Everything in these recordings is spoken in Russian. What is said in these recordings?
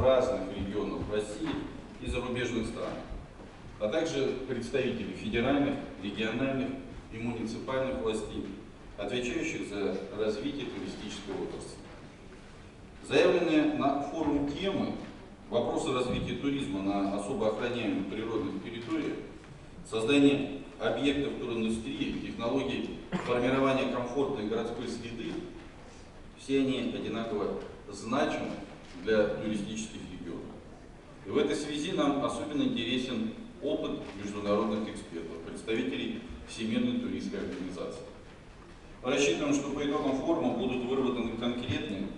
разных регионов России и зарубежных стран, а также представители федеральных, региональных и муниципальных властей, отвечающих за развитие туристической отрасли. Заявленные на форум темы вопросы развития туризма на особо охраняемых природных территориях, создание объектов туриндустрии, технологий формирования комфортной городской среды, все они одинаково значимы для туристических регионов. И в этой связи нам особенно интересен опыт международных экспертов, представителей Всемирной туристской организации. Мы рассчитываем, что по итогам форума будут выработаны конкретные,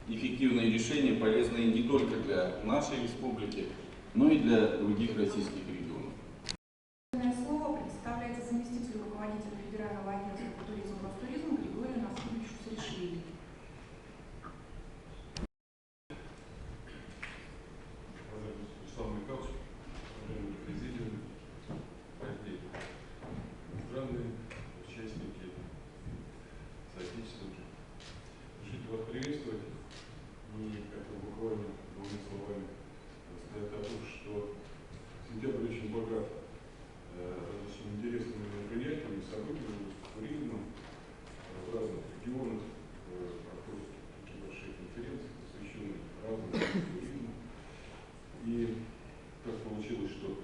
эффективные решения, полезные не только для нашей республики, но и для других российских регионов. Слово предоставляется заместителю руководителя Федерального агентства по туризму Ростуризма Григорию Насыповичу Саришвили. Сентябрь очень богат различными интересными мероприятиями, событиями, туризмом в разных регионах, проходят такие большие конференции, посвященные разному туризму. И так получилось, что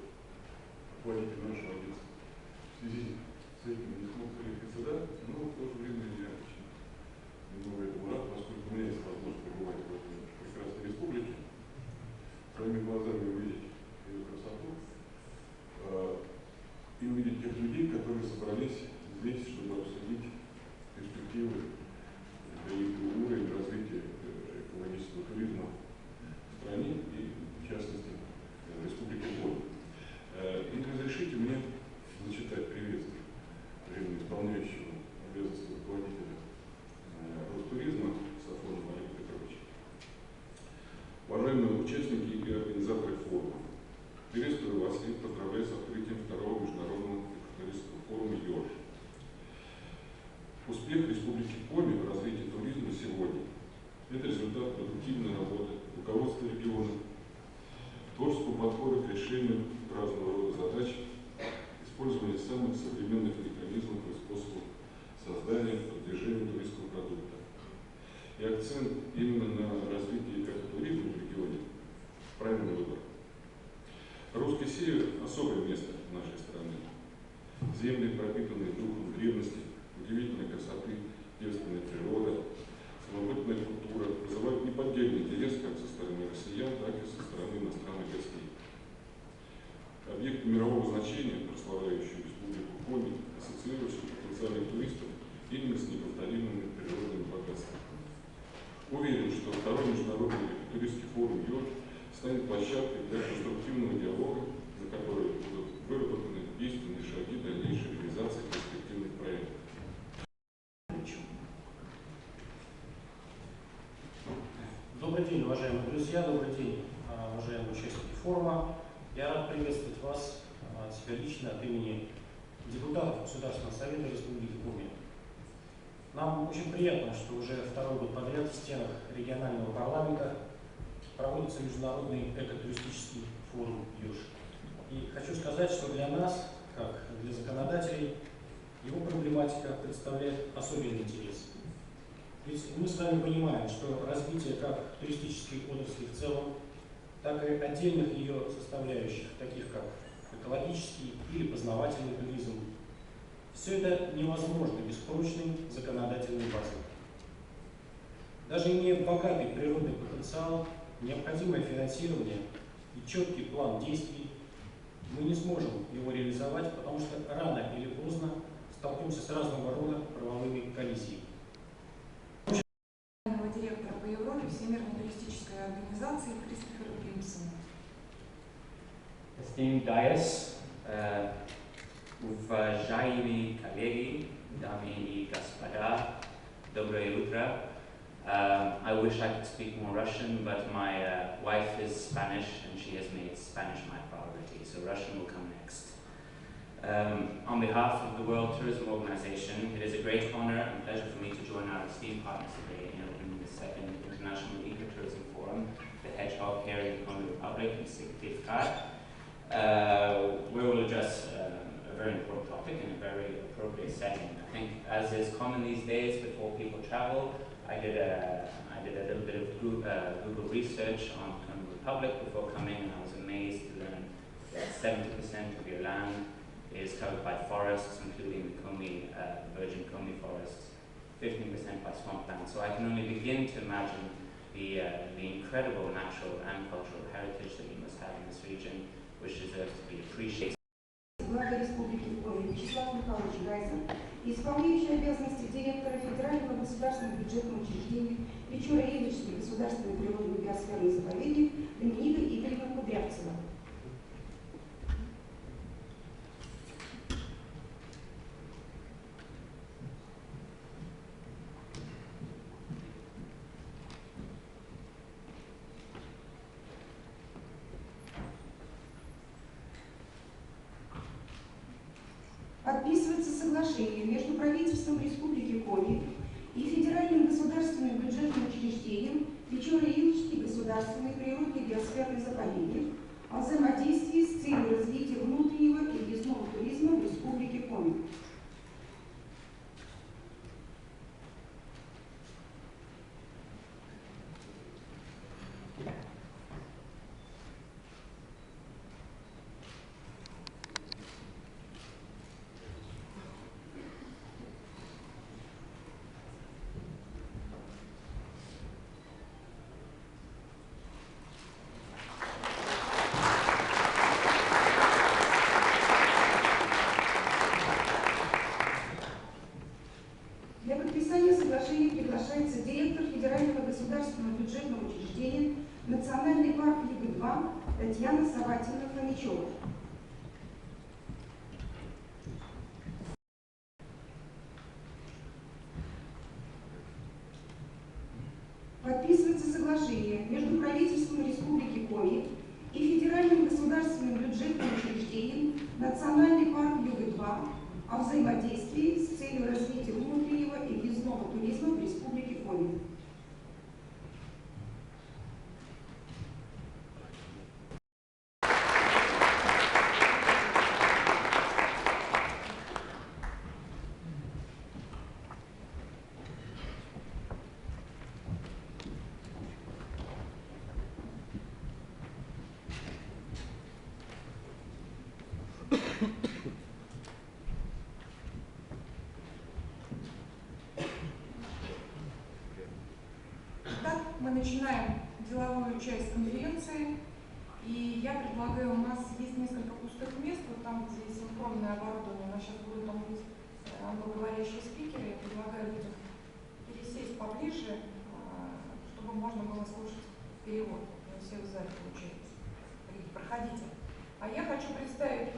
руководитель нашего агентства в связи с этим не смог приехать сюда, но в то же время я очень немного этому рад, поскольку у меня есть возможность побывать в этой прекрасной республике, своими глазами увидеть ее красоту и увидеть тех людей, которые собрались здесь, чтобы обсудить перспективы и уровень развития экологического туризма в стране и, в частности, в Республике Коми. И разрешите мне зачитать приветствие временно исполняющего обязанности руководителя Ростуризма Сафонова Олега Петровича. Уважаемые участники и организаторы форума, приветствую вас и поздравляю с открытием второго международного экотуристского форума ЕОР. Успех Республики Коми в развитии туризма сегодня – это результат продуктивной работы руководства региона, творческого подхода к решению разного рода задач, использования самых современных механизмов и способов создания и продвижения туристского продукта. И акцент именно на развитии экотуризма в регионе – правильный выбор. Русский север – особое место в нашей стране. Земли, пропитанные духом древности, удивительной красоты, девственная природа, самобытная культура вызывают неподдельный интерес как со стороны россиян, так и со стороны иностранных гостей. Объекты мирового значения, прославляющие Республику Коми, ассоциируются потенциальных туристов именно с неповторимыми природными богатствами. Уверен, что второй международный туристский форум ЮР станет площадкой для конструктивного диалога, на которой будут выработаны действенные шаги дальнейшей реализации перспективных проектов. Добрый день, уважаемые друзья, добрый день, уважаемые участники форума. Я рад приветствовать вас от себя лично, от имени депутатов Государственного совета Республики Коми. Нам очень приятно, что уже второй год подряд в стенах регионального парламента проводится международный экотуристический форум ЮР. И хочу сказать, что для нас, как для законодателей, его проблематика представляет особенный интерес. Ведь мы с вами понимаем, что развитие как туристической отрасли в целом, так и отдельных ее составляющих, таких как экологический или познавательный туризм, все это невозможно без прочной законодательной базы. Даже имея богатый природный потенциал, необходимое финансирование и четкий план действий, мы не сможем его реализовать, потому что рано или поздно столкнемся с разного рода правовыми коллизиями. Директора по Европе Всемирной туристической организации Кристофер Гримсон. Esteemed Dias, уважаемые коллеги, дамы и господа, доброе утро. I wish I could speak more Russian, but my wife is Spanish and she has made Spanish my priority, so Russian will come next. On behalf of the World Tourism Organization, it is a great honor and pleasure for me to join our esteemed partners today in opening the second International Ecotourism Forum, the Hedgehog here in the Komi Republic, in Syktyvkar. We will address a very important topic in a very appropriate setting. I think, as is common these days, before people travel, I did a little bit of Google research on the Komi Republic before coming, and I was amazed to learn that 70% of your land is covered by forests, including the Komi, virgin Komi forests, 15% by swampland. So I can only begin to imagine the incredible natural and cultural heritage that we must have in this region, which deserves to be appreciated. Глава Республики Коми Вячеслав Михайлович Гайзен, исполняющий обязанности директора Федерального государственного бюджетного учреждения Печора-Илечский государственный природный биосферный заповедник Доминика Игоревна Кудрявцева. Подписывается соглашение между правительством Республики Коми и Федеральным государственным бюджетным учреждением Печора-Илечский государственный природный биосферный заповедник о взаимодействии с целью развития внутреннего и въездного туризма в Республике Коми. Для подписания соглашения приглашается директор Федерального государственного бюджетного учреждения Национальный парк Юга-2 Татьяна Саватина-Фомичева. Подписывается соглашение между правительством Республики Коми и Федеральным государственным бюджетным учреждением Национальный парк Юга-2 о взаимодействии с целью развития внутреннего и въездного туризма в Республике Коми. Мы начинаем деловую часть конференции, и я предлагаю, у нас есть несколько пустых мест, вот там, где синхронное оборудование, у нас сейчас будут там быть англоговорящие спикеры, я предлагаю людям пересесть поближе, чтобы можно было слушать перевод, не все в зале получается. Проходите. А я хочу представить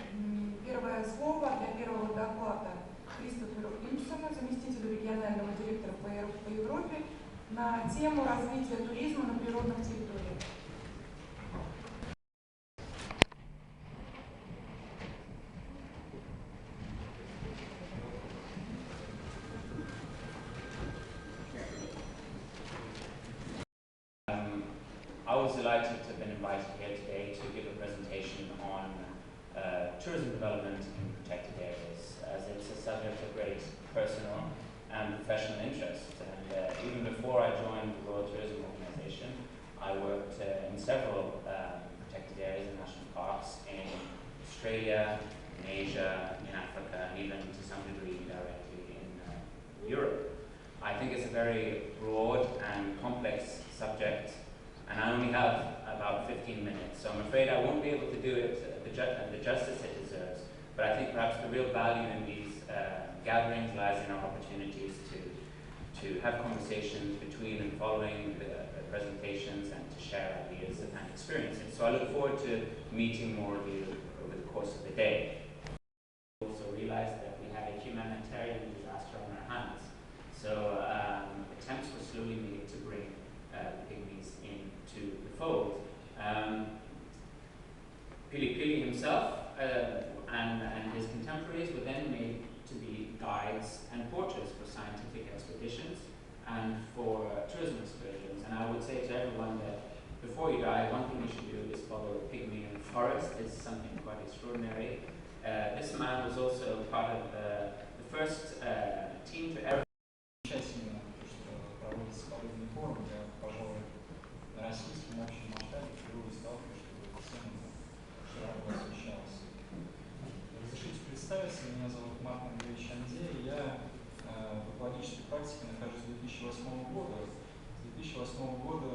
первое слово для первого доклада Кристоферу Импсону, заместителю регионального директора по Европе, на тему развития туризма на природных территориях. I was delighted to have been invited here today to give a presentation on tourism development in protected areas, as it's a subject of great personal and professional interest. And even before I joined the Royal Tourism Organization, I worked in several protected areas and national parks in Australia, in Asia, in Africa, and even to some degree directly in Europe. I think it's a very broad and complex subject, and I only have about 15 minutes, so I'm afraid I won't be able to do it the justice it deserves. But I think perhaps the real value in these gatherings lies in our opportunities to have conversations between and following the presentations and to share ideas and experiences. So I look forward to meeting more of you over the course of the day. We also realize that we have a humanitarian disaster on our hands. So attempts were slowly made to bring the pygmies into the fold. Pili Pili himself and his contemporaries were then made to be guides and porters for scientific expeditions and for tourism excursions. And I would say to everyone that before you die, one thing you should do is follow a pygmy in the forest. It's something quite extraordinary. This man was also part of the first team to ever. Замечательно, что проводится подобный форум. Я, пожалуй, на российском общем масштабе впервые сталкиваюсь, чтобы эта тема широко освещалась. Разрешите представиться, меня зовут Марк Андреевич Андрей, я в экологической практике нахожусь с 2008 года. С 2008 года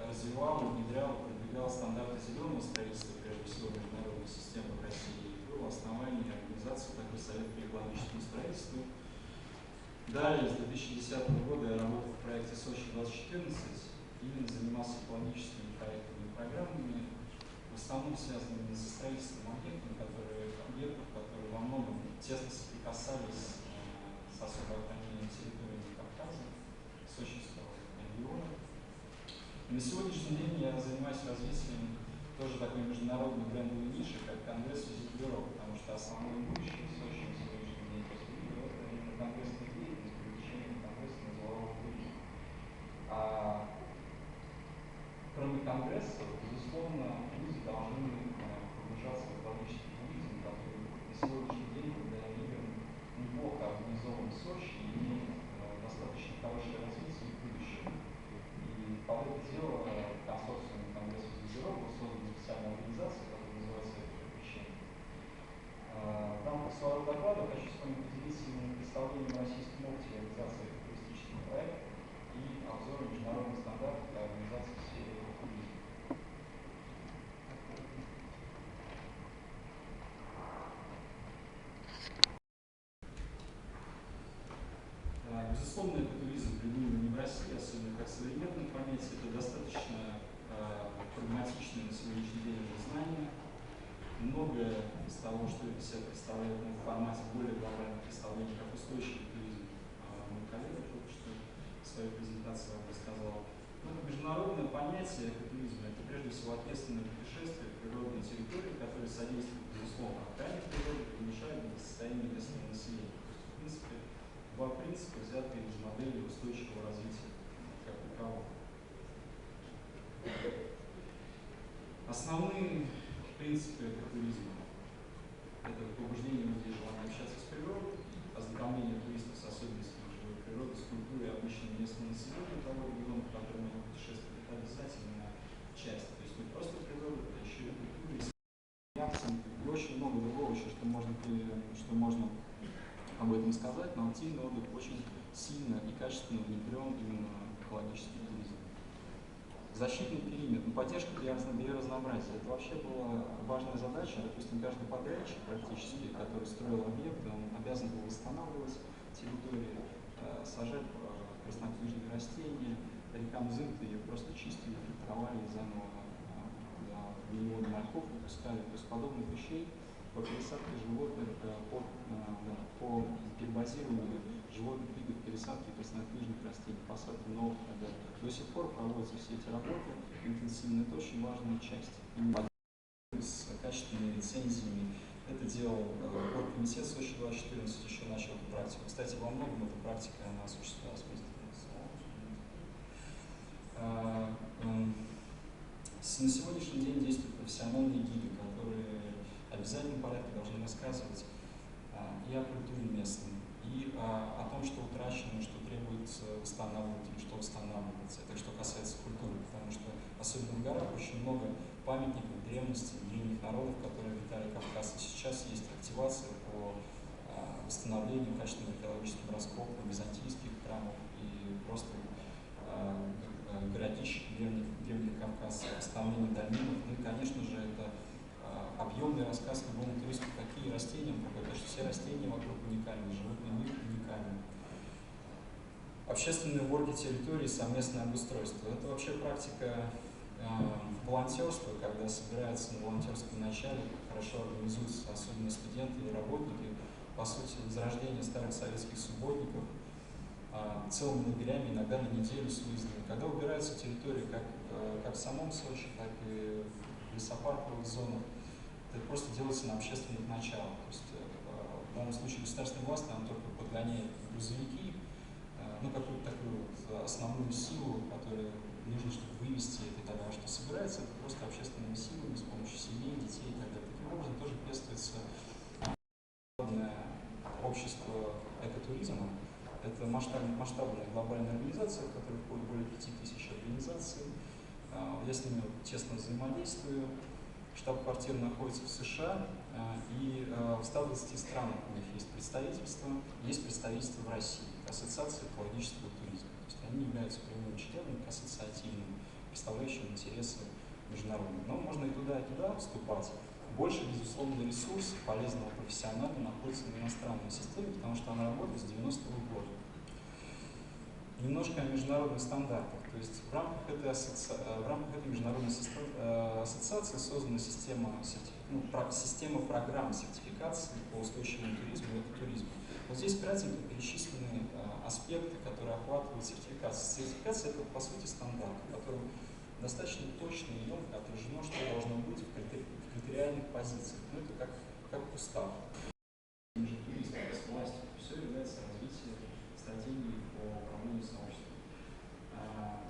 развивал, внедрял, продвигал стандарты зеленого строительства, прежде всего международной системы в России, и был основанием организации такой Совет по экологическому строительству. Далее, с 2010 года я работал в проекте Сочи-2014, именно занимался экологическими проектами и программами, в основном связанными со строительством объектов, которые во многом тесно соприкасались с особо охраняемой территорией Кавказа, Сочинского региона. И на сегодняшний день я занимаюсь развитием тоже такой международной брендовой ниши, как Конгресс Визит Бюро, потому что основное будущее в Сочи на сегодняшний день после видео это именно конгрессная деятельность, привлечение конгресса на делового туризма. Кроме конгресса, безусловно, люди должны погружаться в экологический туризм, который на сегодняшний день, благодаря играм, неплохо организован в Сочи и имеет достаточно хорошее развитие в будущем. И под это дело консорциум Конгресса Визит Бюро был создан специальная организация, которая называется «Привлечение». В рамках своего доклада хочу с вами поделиться именно представлением российском опыте реализации туристических проектов и обзором международных стандартов для организации в сфере туризма. Безусловно, экотуризм применим не в России, особенно как современном понятии. Это достаточно прагматичное на сегодняшний день уже знание. Многое из того, что это себя представляет в формате более глобальных представлений, как устойчивый туризм, мой коллега только что в своей презентации вам рассказал. Но это международное понятие экотуризма. Это прежде всего ответственное путешествие в природные территории, которые содействуют, безусловно, охране природы и улучшают благосостояние местного населения. То есть, в принципе, два принципа, взятые из модели устойчивого развития как такового. Основные принципы экотуризма – это побуждение людей желания общаться с природой, ознакомление туристов с особенностями живой природы, с культурой и обычным местным населением того региона, в котором они путешествуют. Это обязательная часть. То есть не просто природа, а еще и культура, и очень много другого еще, что можно об этом сказать, но активный отдых очень сильно и качественно внедрен именно в экологический туризм. Защитный периметр, поддержка биоразнообразия. Это вообще была важная задача. Допустим, каждый подрядчик практически, который строил объект, он обязан был восстанавливать территорию, сажать краснокнижные растения, река Мзымта ее просто чистили, фильтровали и заново миллион морьков выпускали. То есть подобных вещей по пересадке животных, по перебазированию животных видов, пересадки краснокнижных растений, посадки новых и так далее. До сих пор проводятся все эти работы интенсивно. Это очень важная часть. С качественными лицензиями. Это делал оргкомитет Сочи-2014, еще начал эту практику. Кстати, во многом эта практика она осуществлялась вместе. На сегодняшний день действуют профессиональные гиды, которые в обязательном порядке должны рассказывать и о культуре местной, и о том, что утрачено, что требуется восстанавливать, и что восстанавливается. Это что касается культуры, потому что особенно в горах очень много памятников древности, древних народов, которые обитали Кавказ. И сейчас есть активация по восстановлению качественным археологическим раскопкам византийских храмов и просто городищ древних Кавказцев, восстановление дольменов. Ну и, конечно же, это объемный рассказ любому туристу, какие растения, потому что все растения вокруг уникальны, животный мир уникален. Общественные уборки территории, совместное обустройство. Это вообще практика волонтерства, когда собираются на волонтерском начале, хорошо организуются, особенно студенты и работники, по сути, возрождение старых советских субботников, целыми лагерями, иногда на неделю с выездами. Когда убираются территории как в самом Сочи, так и в лесопарковых зонах, это просто делается на общественных началах. То есть, в данном случае государственная власть нам только подгоняет грузовики, ну, какую-то такую вот основную силу, которая нужно, чтобы вывести это и так далее. Что собирается, это просто общественными силами с помощью семей, детей и так далее. Таким образом тоже пестуется общество экотуризма. Это масштабная глобальная организация, в которой входит более 5000 организаций. Я с ними тесно взаимодействую. Штаб-квартира находится в США, и в 120 странах у них есть представительство в России, Ассоциация экологического туризма. То есть они являются прямым членом, ассоциативным, представляющим интересы международные. Но можно и туда вступать. Больше, безусловно, ресурс полезного профессионала находится в иностранной системе, потому что она работает с 90-го года. Немножко о международных стандартах. То есть в рамках этой международной ассоциации создана система программ сертификации по устойчивому туризму и экотуризму. Вот здесь кратенько перечислены аспекты, которые охватывают сертификацию. Сертификация – это, по сути, стандарт, в котором достаточно точно и емко отражено, что должно быть в критериальных позициях. Ну, это как устав. Туризм, с властью, все является развитием стратегии по управлению сообществом.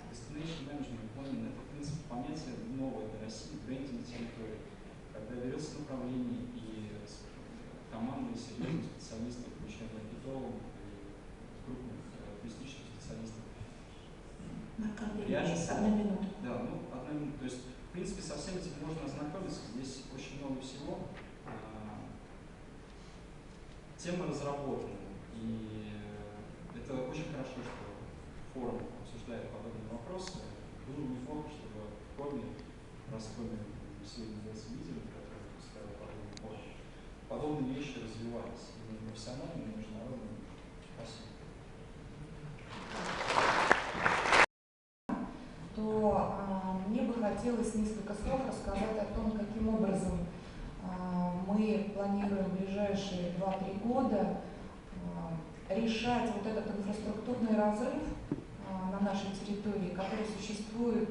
Destination Management Planning – это, в принципе, понятие новое для России, брендинг территории, когда берется направление и команда серьезных специалистов, включая маркетологов и крупных туристических специалистов. Одна минута. Да, одна минута. То есть, в принципе, со всем этим можно ознакомиться. Здесь очень много всего. Тема разработана. И это очень хорошо, что форум обсуждает подобные вопросы. Было бы неплохо, чтобы в форме, раз в форме сегодня является лидером, который устраивает подобный форум, подобные вещи развивались. И профессионально, и международно. Спасибо. Мне бы хотелось несколько слов рассказать о том, каким образом мы планируем в ближайшие 2-3 года решать вот этот инфраструктурный разрыв на нашей территории, который существует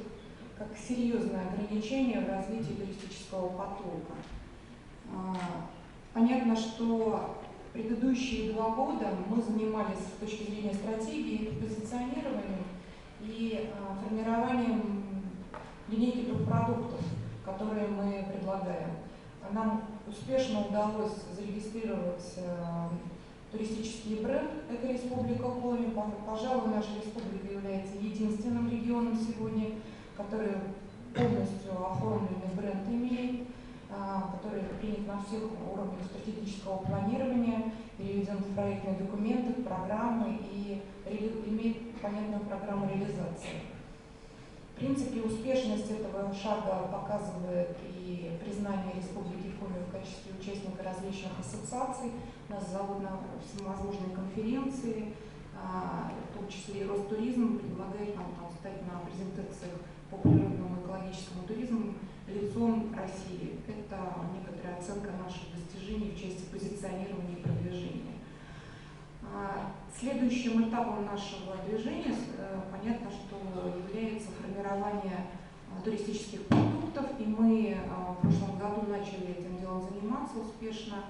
как серьезное ограничение в развитии туристического потока. Понятно, что предыдущие 2 года мы занимались с точки зрения стратегии позиционированием и формированием линейки продуктов, которые мы предлагаем. Нам успешно удалось зарегистрировать туристический бренд «Эко-республика Коми». Пожалуй, наша республика является единственным регионом сегодня, который полностью оформленный бренд имеет, который принят на всех уровнях стратегического планирования, переведен в проектные документы, в программы и имеет понятную программу реализации. В принципе, успешность этого шага показывает и признание Республики Коми в качестве участника различных ассоциаций. Нас зовут на всевозможные конференции, в том числе и Ростуризм предлагает нам стать на презентациях по природному экологическому туризму лицом России. Это некоторая оценка наших достижений в части позиционирования и продвижения. Следующим этапом нашего движения, понятно, что является формирование туристических продуктов, и мы в прошлом году начали этим делом заниматься успешно.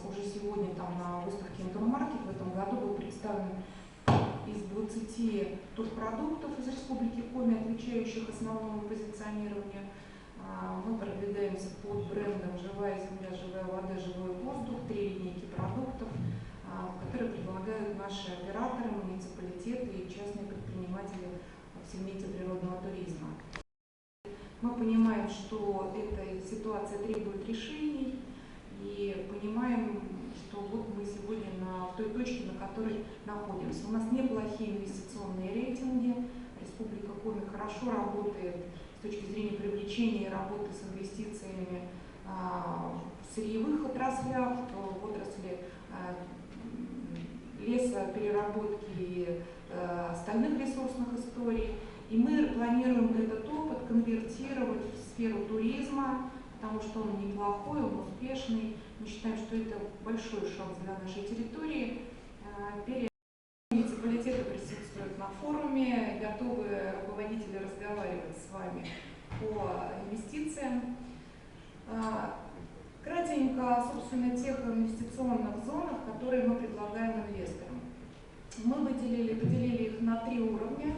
Уже сегодня на выставке Интермаркет в этом году был представлен из 20 турпродуктов из Республики Коми, отвечающих основному позиционированию. Мы продвигаемся под брендом «Живая земля, живая вода, живой воздух», 3 линейки продуктов, которые предлагают наши операторы, муниципалитеты и частные предприниматели в сегменте природного туризма. Мы понимаем, что эта ситуация требует решений, и понимаем, что вот мы сегодня в той точке, на которой находимся. У нас неплохие инвестиционные рейтинги, Республика Коми хорошо работает с точки зрения привлечения и работы с инвестициями в сырьевых отраслях, в отрасли лесопереработки и остальных ресурсных историй. И мы планируем этот опыт конвертировать в сферу туризма, потому что он неплохой, он успешный. Мы считаем, что это большой шанс для нашей территории. Муниципалитеты присутствуют на форуме, готовы руководители разговаривать с вами по инвестициям. Кратенько, собственно, тех инвестиционных зонах, которые мы предлагаем инвесторам. Мы поделили их на 3 уровня.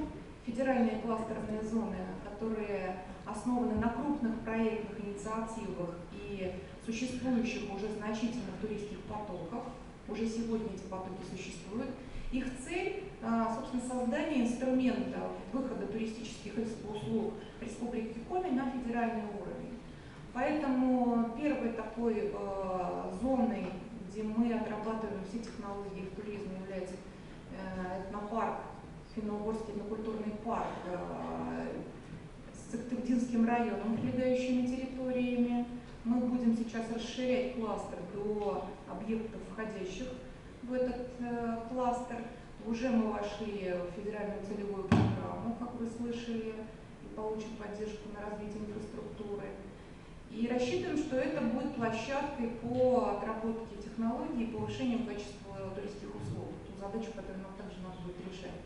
федеральные кластерные зоны, которые основаны на крупных проектных инициативах и существующих уже значительных туристских потоках. Уже сегодня эти потоки существуют. Их цель, собственно, создание инструмента выхода туристических услуг Республики Коми на федеральный уровень. Поэтому первой такой зоной, где мы отрабатываем все технологии в туризме, является этнопарк, Финно-Угорский этнокультурный парк с Сыктывдинским районом, прилегающими территориями. Мы будем сейчас расширять кластер до объектов, входящих в этот кластер. Уже мы вошли в федеральную целевую программу, как вы слышали, и получим поддержку на развитие инфраструктуры. И рассчитываем, что это будет площадкой по отработке технологий и повышению качества туристских услуг. Ту задачу, которую нам также надо будет решать.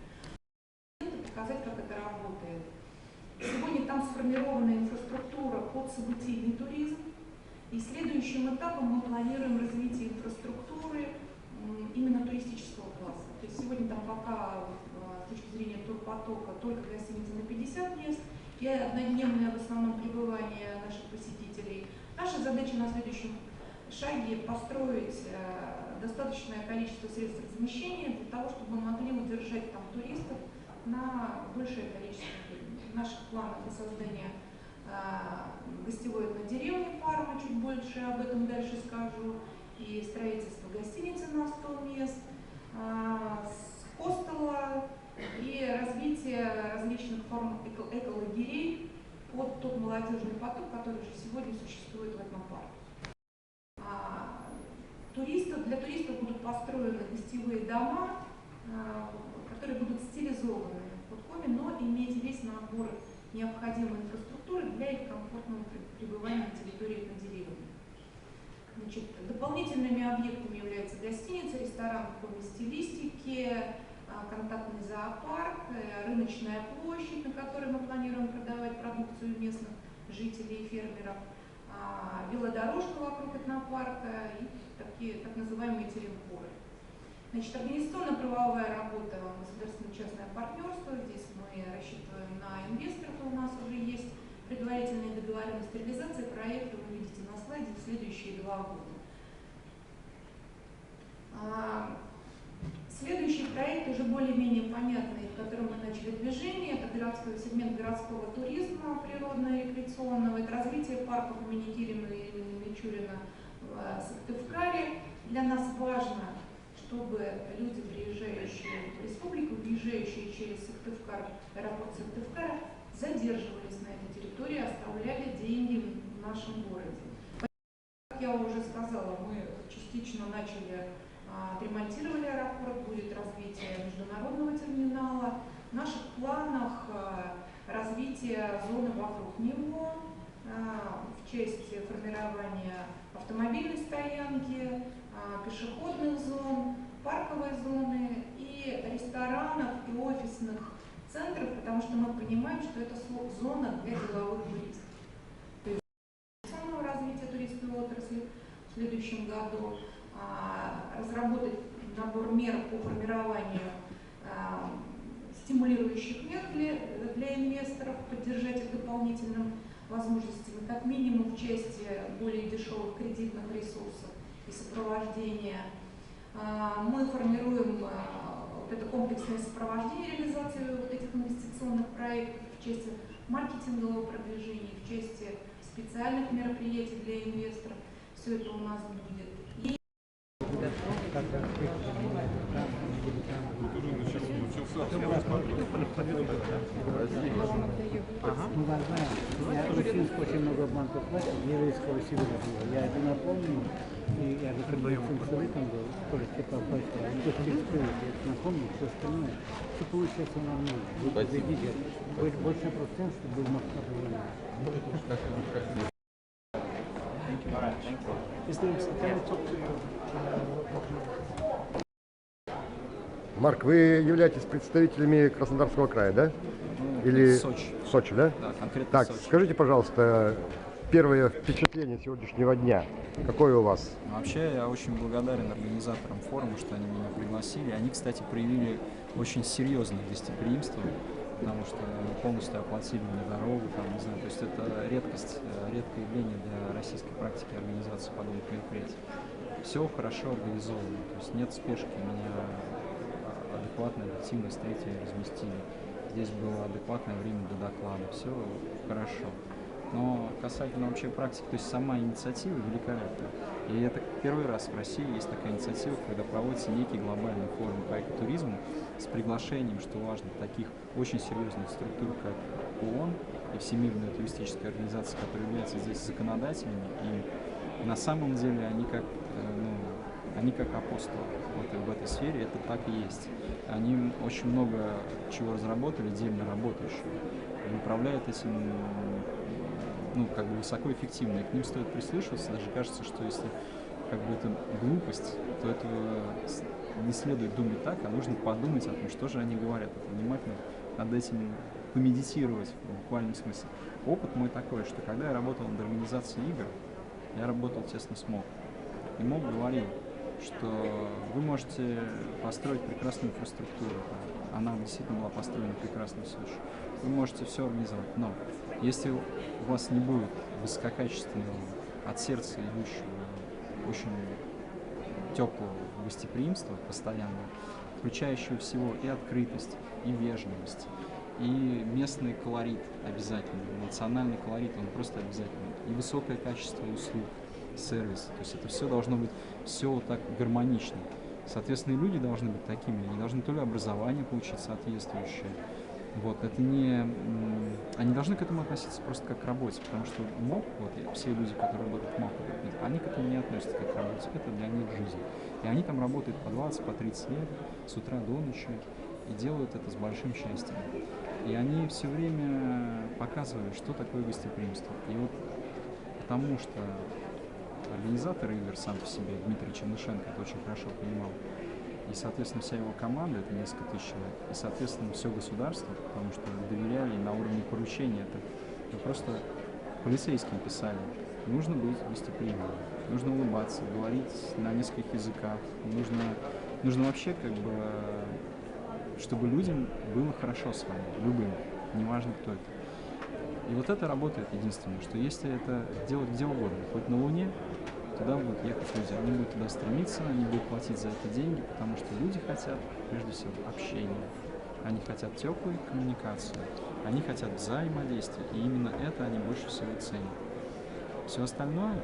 Показать, как это работает. Сегодня там сформирована инфраструктура под событийный туризм. И следующим этапом мы планируем развитие инфраструктуры именно туристического класса. То есть сегодня там пока с точки зрения турпотока только гостиницы на 50 мест и однодневное в основном пребывание наших посетителей. Наша задача на следующем шаге построить достаточное количество средств размещения для того, чтобы мы могли удержать там туристов на большее количество времени. В наших планах и создание гостевой однодеревни Парма, чуть больше об этом дальше скажу, и строительство гостиницы на 100 мест, хостела и развитие различных форм эколагерей под тот молодежный поток, который уже сегодня существует в этом парке. Для туристов будут построены гостевые дома, которые будут стилизованы под Коми, но иметь весь набор необходимой инфраструктуры для их комфортного пребывания на территории однодеревни. Значит, дополнительными объектами являются гостиница, ресторан в форме стилистики, контактный зоопарк, рыночная площадь, на которой мы планируем продавать продукцию местных жителей и фермеров, велодорожка вокруг этнопарка и такие так называемые теренкоры. Значит, организационно-правовая работа, государственно-частное партнерство. Здесь мы рассчитываем на инвесторов, у нас уже есть предварительные договоренности. Реализация проекта вы видите на слайде в следующие 2 года. Следующий проект уже более-менее понятный, в котором мы начали движение, это сегмент городского туризма природно-рекреационного, это развитие парков имени Кирина и имени Мичурина в Сыктывкаре. Для нас важно, чтобы люди, приезжающие в республику, въезжающие через Сыктывкар, аэропорт Сыктывкара, задерживались на этой территории, оставляли деньги в нашем городе. Как я уже сказала, мы частично начали отремонтировали аэропорт, будет развитие международного терминала. В наших планах развитие зоны вокруг него, в части формирования автомобильной стоянки, пешеходных зон, парковой зоны и ресторанов и офисных центров, потому что мы понимаем, что это зона для деловых туристов. То есть самого развития туристской отрасли в следующем году, разработать набор мер по формированию стимулирующих мер для инвесторов, поддержать их дополнительным возможностями, как минимум в части более дешевых кредитных ресурсов и сопровождения. Мы формируем вот это комплексное сопровождение реализации вот этих инвестиционных проектов в части маркетингового продвижения, в части специальных мероприятий для инвесторов. Все это у нас будет. Я учился очень много банков платить, еврейского сегодня. Я это напомню, и я же предыдущим советом был, тоже типа платил. То, что я это напомню, все остальное, все получается нормально. Вы видите, больше процент, чтобы был максимально. Марк, вы являетесь представителями Краснодарского края, да? Или Сочи. Сочи, да? Да, конкретно Так, Сочи. скажите, пожалуйста, первое впечатление сегодняшнего дня, какое у вас? Вообще, я очень благодарен организаторам форума, что они меня пригласили. Они, кстати, проявили очень серьезное гостеприимство. потому что полностью оплатили мне дорогу, там, не знаю, то есть это редкость, редкое явление для российской практики организации подобных мероприятий. Все хорошо организовано, то есть нет спешки, меня адекватно, объективно встретили, разместили. Здесь было адекватное время до доклада, все хорошо. Но касательно вообще практики, то есть сама инициатива великолепна. И это первый раз в России есть такая инициатива, когда проводится некий глобальный форум по экотуризму с приглашением, что важно, таких очень серьезных структур, как ООН и Всемирная туристическая организация, которые являются здесь законодателями. И на самом деле они как апостолы в этой сфере, это так и есть. Они очень много чего разработали, отдельно работающие, и управляют этим высокоэффективно, и к ним стоит прислушиваться. Даже кажется, что если это глупость, то этого не следует думать так, а нужно подумать о том, что же они говорят, внимательно над этим помедитировать в буквальном смысле. Опыт мой такой, что когда я работал над организацией игр, я работал тесно с МОК. И МОК говорил, что вы можете построить прекрасную инфраструктуру, она действительно была построена прекрасно в Сочи, вы можете все организовать, но если у вас не будет высококачественного, от сердца идущего, очень теплого гостеприимства постоянного, включающего всего и открытость, и вежливость, и местный колорит обязательно, национальный колорит, он просто обязательно, и высокое качество услуг, сервис, то есть это все должно быть все так гармонично. Соответственно, и люди должны быть такими, они должны то ли образование получить соответствующее, это не... Они должны к этому относиться просто как к работе, потому что МОК, все люди, которые работают в МОК, они к этому не относятся как к работе, это для них жизнь. И они там работают по 20, по 30 лет, с утра до ночи, и делают это с большим счастьем. И они все время показывают, что такое гостеприимство. И потому что организатор игр сам по себе, Дмитрий Чернышенко, это очень хорошо понимал. И, соответственно, вся его команда, это несколько тысяч человек, и, соответственно, все государство, потому что доверяли на уровне поручения. Это просто полицейским писали. Нужно быть гостеприимным, нужно улыбаться, говорить на нескольких языках, нужно вообще чтобы людям было хорошо с вами, любым, неважно кто это. И это работает единственное, что если это делать где угодно, хоть на Луне, туда будут ехать люди, они будут туда стремиться, они будут платить за это деньги, потому что люди хотят, прежде всего, общения, они хотят теплой коммуникации, они хотят взаимодействия, и именно это они больше всего ценят. Все остальное,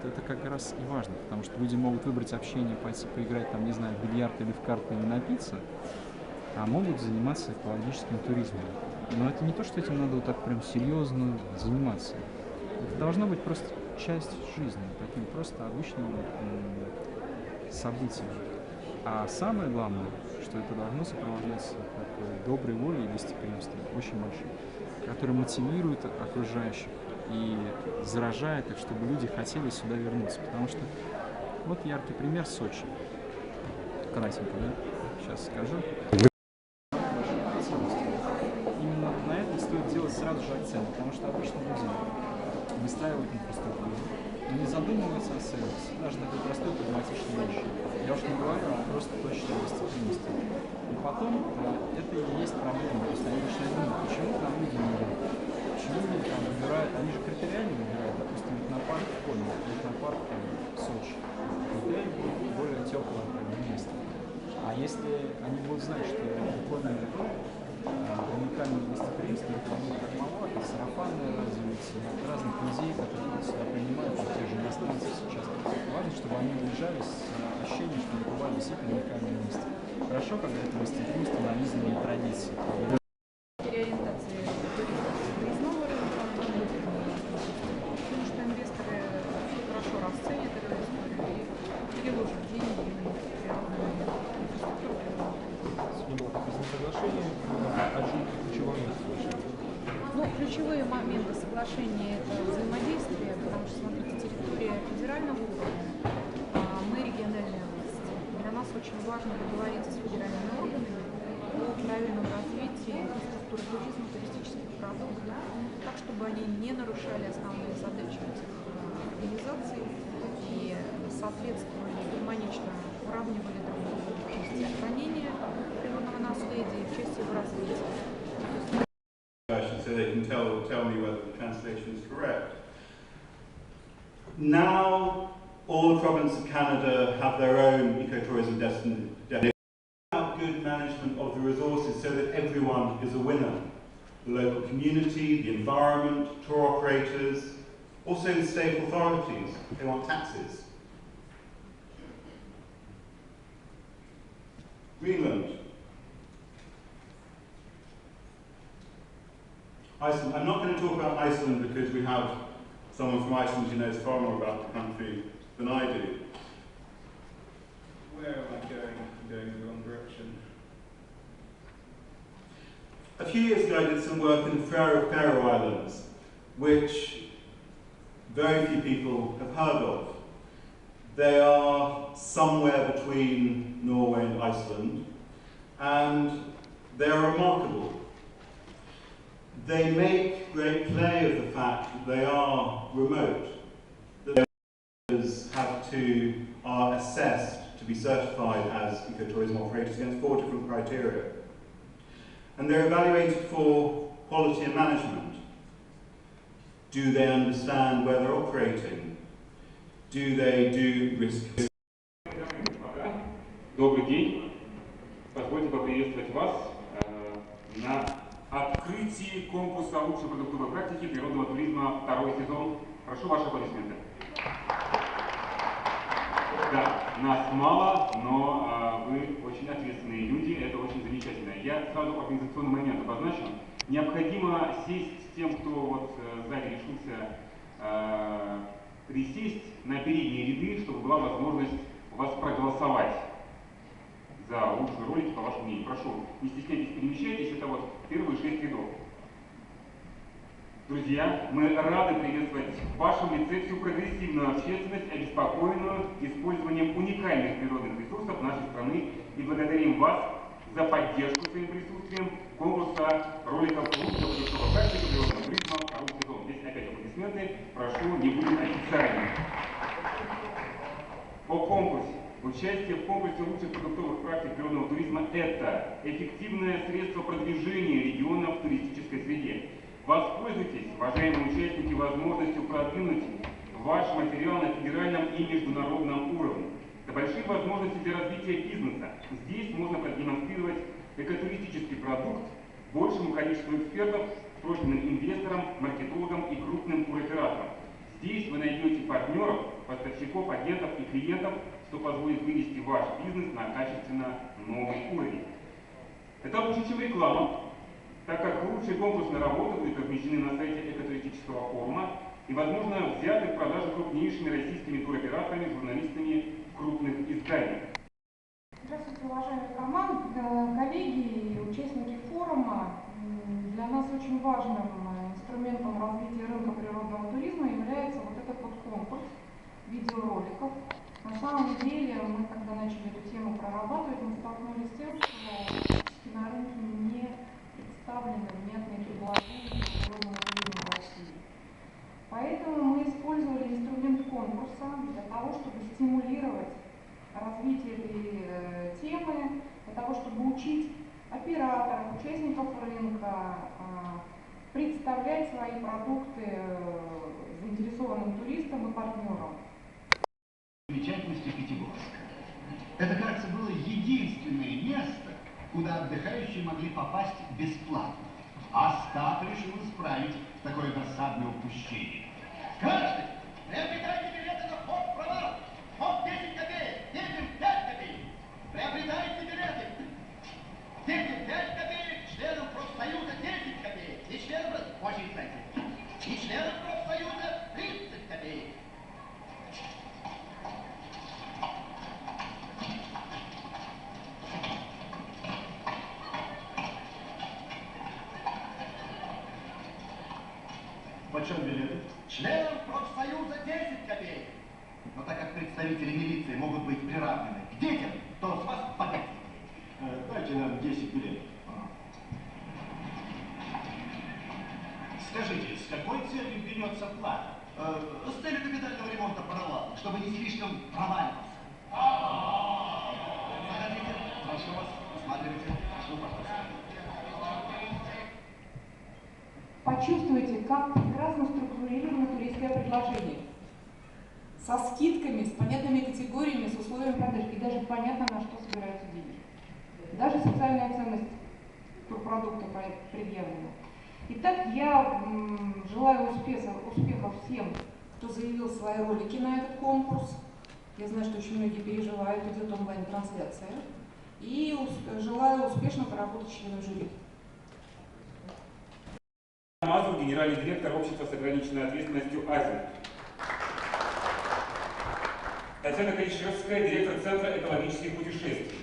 это как раз и важно, потому что люди могут выбрать общение, пойти поиграть, в бильярд или в карты и напиться, а могут заниматься экологическим туризмом. Но это не то, что этим надо так прям серьезно заниматься. Это должно быть просто часть жизни, таким просто обычным событием. А самое главное, что это должно сопровождаться такой доброй волей и гостеприимством, очень большим, которое мотивирует окружающих и заражает их, чтобы люди хотели сюда вернуться. Потому что яркий пример Сочи. Кратенько, да? Сейчас скажу. Именно на это стоит делать сразу же акцент, потому что обычно люди выстраивают инфраструктуру, но не задумываются о сервисе, даже такой простой прагматичной вещи. Я уж не говорю о просто точной гостеприимстве. И потом это и есть проблема, то есть они начинают думать, почему там люди не идут, почему люди там выбирают, они же критериально выбирают, допустим, технопарк в Коме, технопарк в Сочи. Критерий будет более теплое место. А если они будут знать, что Коме уникальное гостеприимство, это будет как мало, это сарафанное радио, от разных людей, которые сюда принимают, те же иностранцы сейчас. Важно, чтобы они уезжали с ощущением, что они бывали действительно в уникальном месте. Хорошо, когда это гостеприимство нанизанные традиции. Переориентация выездного рынка, потому что инвесторы хорошо расценят эту историю и переложат деньги на природную инфраструктуру. Соглашение один ключевой момент. Ключевые моменты соглашения – это взаимодействие, потому что, смотрите, территория федерального уровня, мы региональная власть. Для нас очень важно договориться с федеральными органами о правильном развитии инфраструктуры туризма, туристических продуктов, так, чтобы они не нарушали основные задачи этих организаций и соответствовали гармонично, уравнивали друг друга в части сохранения природного наследия и в части его развития. То есть and tell me whether the translation is correct. Now, all the provinces of Canada have their own ecotourism destination. Have good management of the resources so that everyone is a winner. The local community, the environment, tour operators, also the state authorities. They want taxes. Greenland. Iceland. I'm not going to talk about Iceland because we have someone from Iceland who knows far more about the country than I do. Where am I going? I'm going in the wrong direction. A few years ago I did some work in the Faroe Islands, which very few people have heard of. They are somewhere between Norway and Iceland, and they are remarkable. They make great play of the fact that they are remote, that they are assessed to be certified as ecotourism operators against 4 different criteria. And they're evaluated for quality and management. Do they understand where they're operating? Do they do risk? Добрый день. Позвольте поприветствовать вас на открытии конкурса лучшей продуктовой практики природного туризма второй сезон. Прошу ваши аплодисменты. Да, нас мало, но вы очень ответственные люди, это очень замечательно. Я сразу организационный момент обозначу. Необходимо сесть тем, кто вот сзади решился присесть на передние ряды, чтобы была возможность у вас проголосовать за лучшие ролики, по вашему мнению. Прошу, не стесняйтесь, перемещайтесь, это вот первые 6 рядов. Друзья, мы рады приветствовать в вашем лице всю прогрессивную общественность, обеспокоенную использованием уникальных природных ресурсов нашей страны, и благодарим вас за поддержку своим присутствием конкурса роликов «Лучшая продуктовая практика природного туризма второй сезон». Здесь опять аплодисменты, прошу, не будем официальными. О конкурсе. Участие в конкурсе лучших продуктовых практик природного туризма – это эффективное средство продвижения региона в туристической среде. Воспользуйтесь, уважаемые участники, возможностью продвинуть ваш материал на федеральном и международном уровне. Это большие возможности для развития бизнеса. Здесь можно продемонстрировать экотуристический продукт большему количеству экспертов, срочным инвесторам, маркетологам и крупным туроператорам. Здесь вы найдете партнеров, поставщиков, агентов и клиентов, что позволит вывести ваш бизнес на качественно новый уровень. Это лучше, чем реклама, так как лучшие конкурсные работы будут размещены на сайте экотуристического форума и, возможно, взяты в продажу крупнейшими российскими туроператорами, журналистами крупных изданий. Здравствуйте, уважаемые коллеги и участники форума. Для нас очень важным инструментом развития рынка природного туризма является вот этот вот конкурс видеороликов. На самом деле, мы когда начали эту тему прорабатывать, мы столкнулись с тем, что на рынке не представлены внятные предложения природного туризма в России. Поэтому мы использовали инструмент конкурса для того, чтобы стимулировать развитие этой темы, для того, чтобы учить операторов, участников рынка представлять свои продукты заинтересованным туристам и партнерам. Замечательности Пятигорска. Это, кажется, было единственное место, куда отдыхающие могли попасть бесплатно. А Стат решил исправить такое досадное упущение. Каждый приобретайте билеты на вход права. Вход 10 копеек, детям 5 копеек. Приобретайте билеты. Детям 5 копеек, членам профсоюза 10 копеек. И членам, очень кстати, и членам профсоюза 30 копеек. Почем билеты? Членам профсоюза 10 копеек. Но так как представители милиции могут быть приравнены к детям, то с вас по 5 копеек. Дайте нам 10 билетов. Скажите, с какой целью берется плата? С целью капитального ремонта паровоза, чтобы не слишком проваливаться. Заходите, прошу вас, осматривайте. Прошу, пожалуйста. почувствуйте, как прекрасно структурировано туристское предложение. Со скидками, с понятными категориями, с условиями продаж. И даже понятно, на что собираются деньги. Даже социальная ценность турпродукта предъявлена. Итак, я желаю успехов всем, кто заявил свои ролики на этот конкурс. Я знаю, что очень многие переживают, идет онлайн-трансляция. И желаю успешно поработать членам жюри. Мазур, генеральный директор общества с ограниченной ответственностью «Азия». Татьяна Кайшевская, директор Центра экологических путешествий.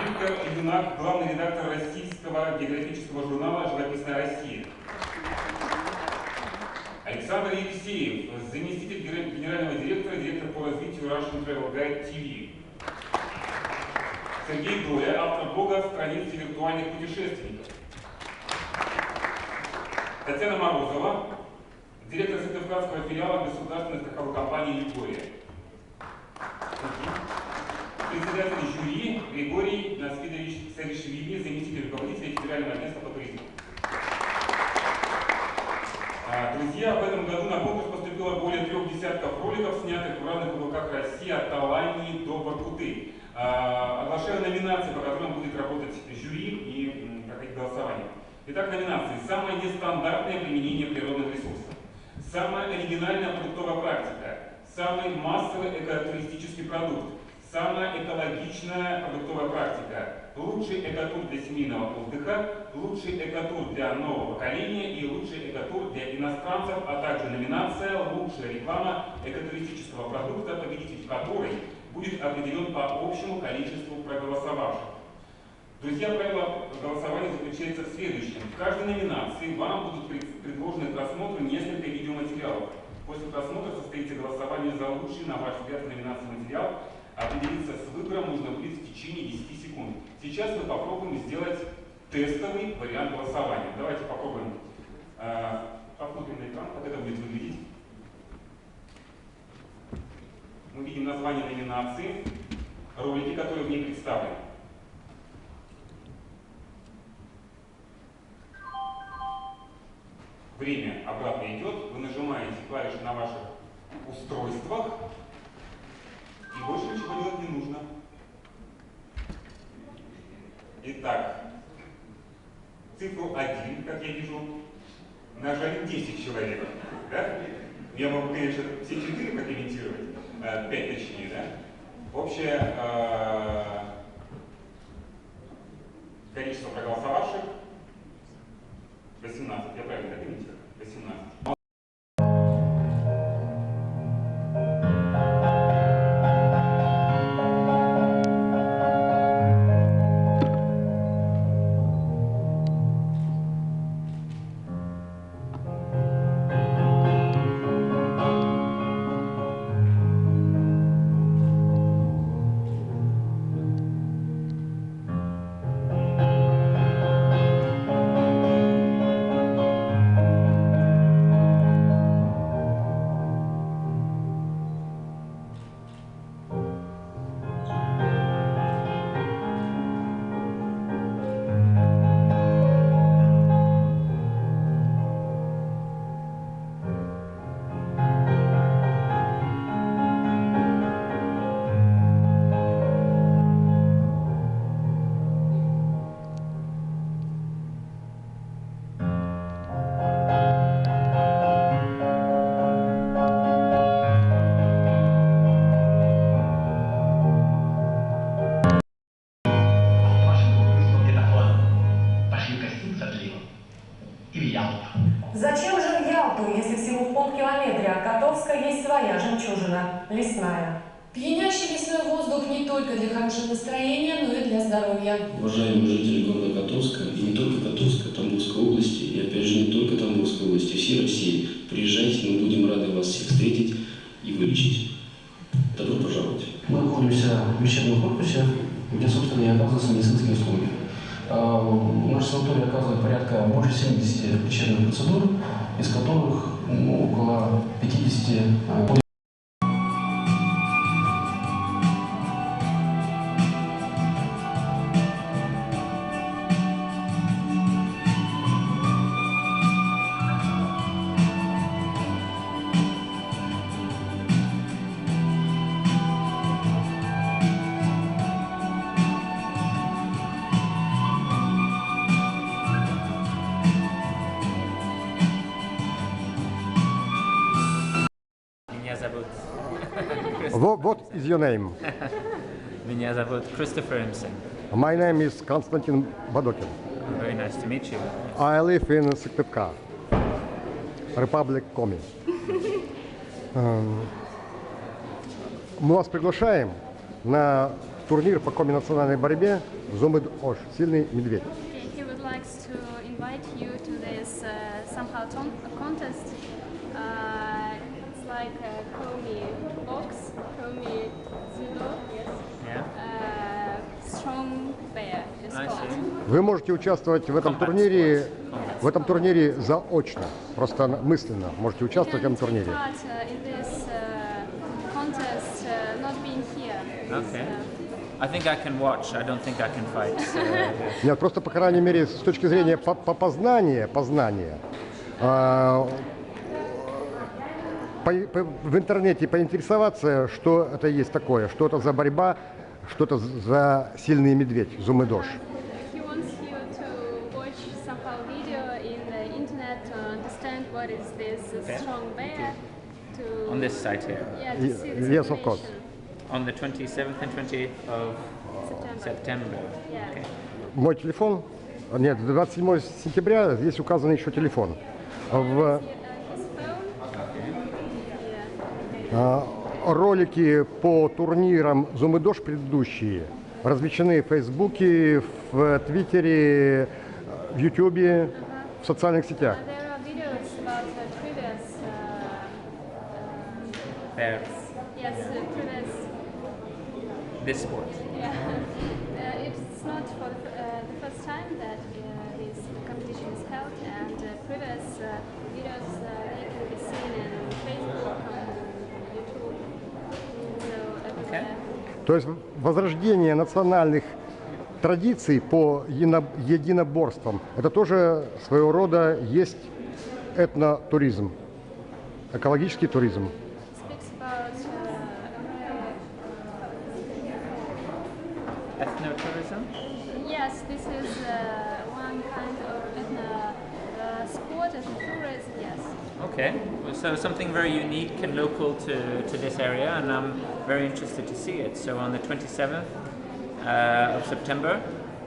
Виктор Юнак, главный редактор российского географического журнала «Живописная Россия». Александр Елисеев, заместитель генерального директора, директор по развитию Russian Travel Guide TV. Сергей Доля, автор блога страницы виртуальных путешественников. Татьяна Морозова, директор Сыктывкарского филиала государственной страховой компании «Югория». Председатель жюри Григорий Насфидович Саришвили, заместитель руководителя Федерального агентства по туризму. Друзья, в этом году на конкурс поступило более 3 десятков роликов, снятых в разных уголках России, от Алании до Воркуты. Оглашаю номинации, по которым будет работать жюри и проходить голосование. Итак, номинации. Самое нестандартное применение природных ресурсов. Самая оригинальная продуктовая практика. Самый массовый экотуристический продукт. Самая экологичная продуктовая практика. Лучший экотур для семейного отдыха, лучший экотур для нового поколения и лучший экотур для иностранцев, а также номинация «Лучшая реклама экотуристического продукта», победитель которой будет определен по общему количеству проголосовавших. Друзья, правило голосования заключается в следующем. В каждой номинации вам будут предложены к просмотру несколько видеоматериалов. После просмотра состоится голосование за лучший, на ваш взгляд, в номинации материал. Определиться с выбором нужно будет в течение 10 секунд. Сейчас мы попробуем сделать тестовый вариант голосования. Давайте попробуем. Посмотрим на экран, как это будет выглядеть. Мы видим название номинации, ролики, которые в ней представлены. Время обратно идет, вы нажимаете клавиши на ваших устройствах, и больше ничего делать не нужно. Итак, цифру 1, как я вижу, нажали 10 человек. Да? Я могу, конечно, все 4 прокомментировать, 5 точнее, да? Общее количество проголосовавших 18. Я правильно комментирую? 18. Зачем же в Ялту, если всего в полкилометре от Котовска есть своя жемчужина, лесная? Пьянящий лесной воздух не только для хорошего настроения, но и для здоровья. Уважаемые жители города Котовска, и не только Котовска, Тамбовской области, и опять же не только Тамбовской области, всей России, приезжайте, мы будем рады вас всех встретить и вылечить. Добро пожаловать. Мы находимся в вещебном корпусе, где, собственно, и оказываются медицинские услуги. Наша санаторий оказывает порядка больше 70 лечебных процедур, из которых около 50 Меня зовут... What is your name? Меня зовут Christopher Imsen. My name is Konstantin Badokin. Very nice to meet you. I live in Syktyvkar, Republic Komi. Мы вас приглашаем на турнир по коми-национальной борьбе Зумыдош, сильный медведь. He would like to invite you to this somehow contest. It's like a Komi box, Komi judo, yes. Yeah. Strong bear is I called. see. Вы можете участвовать в этом турнире заочно, просто мысленно можете участвовать в этом турнире. In this contest, not being here. Okay. I think I can watch. I don't think I can fight. Нет, просто, по крайней мере, с точки зрения познания, в интернете поинтересоваться, что это есть такое, что это за борьба, что это за сильный медведь, Зумыдош. He wants you to watch somehow video in the internet to understand what is this strong bear. To On this site here. Yeah, to see the Yes, of course. On the 27th and 28th of September. Yeah. Okay. Мой телефон, нет, 27 сентября здесь указан еще телефон. Ролики по турнирам Зумыдош предыдущие размещены в Фейсбуке, в Твиттере, в Ютубе, в социальных сетях. There are videos about previous Bear. yes, previous. This sport. Yeah. It's not for the first time that this competition is held, and previous videos they can be seen in Facebook, on YouTube, so everywhere. То есть возрождение национальных традиций по единоборствам, это тоже своего рода есть этнотуризм, экологический туризм. Speaks about Ethnotourism? yes, this is one kind of sport, tourism, yes. Okay, so something very unique and local to this area, and I'm very interested to see it. So on the 27th of September,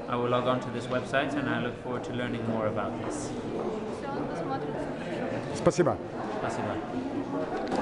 I will log on to this website, and I look forward to learning more about this. Спасибо. Спасибо.